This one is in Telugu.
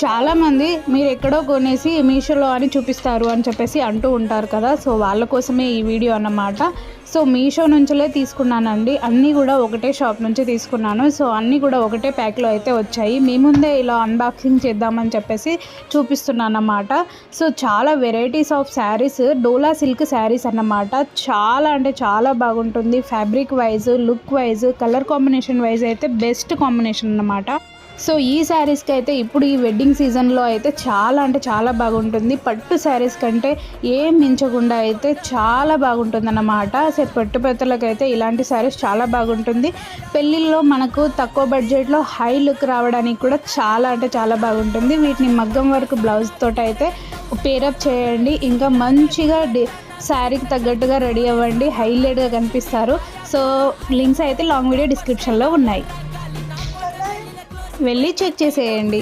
చాలామంది మీరు ఎక్కడో కొనేసి మీషోలో అని చూపిస్తారు అని చెప్పేసి అంటూ ఉంటారు కదా. సో వాళ్ళ కోసమే ఈ వీడియో అన్నమాట. సో మీషో నుంచిలే తీసుకున్నానండి. అన్నీ కూడా ఒకటే షాప్ నుంచి తీసుకున్నాను. సో అన్నీ కూడా ఒకటే ప్యాక్లో అయితే వచ్చాయి. మీ ముందే ఇలా అన్బాక్సింగ్ చేద్దామని చెప్పేసి చూపిస్తున్నాను అన్నమాట. సో చాలా varieties of saris, dola silk saris అన్నమాట. చాలా అంటే చాలా బాగుంటుంది. Fabric wise, look wise, colour combination wise అయితే బెస్ట్ కాంబినేషన్ అన్నమాట. సో ఈ శారీస్కి అయితే ఇప్పుడు ఈ వెడ్డింగ్ సీజన్లో అయితే చాలా అంటే చాలా బాగుంటుంది. పట్టు శారీస్ కంటే ఏం మించకుండా అయితే చాలా బాగుంటుంది అన్నమాట. సో పట్టుపెత్తలకు అయితే ఇలాంటి శారీస్ చాలా బాగుంటుంది. పెళ్ళిళ్ళలో మనకు తక్కువ బడ్జెట్లో హై లుక్ రావడానికి కూడా చాలా అంటే చాలా బాగుంటుంది. వీటిని మగ్గం వర్క్ బ్లౌజ్ తోటి అయితే పేరప్ చేయండి. ఇంకా మంచిగా శారీకి తగ్గట్టుగా రెడీ అవ్వండి, హైలైట్గా కనిపిస్తారు. సో లింక్స్ అయితే లాంగ్ వీడియో డిస్క్రిప్షన్లో ఉన్నాయి, వెళ్ళి చెక్ చేసేయండి.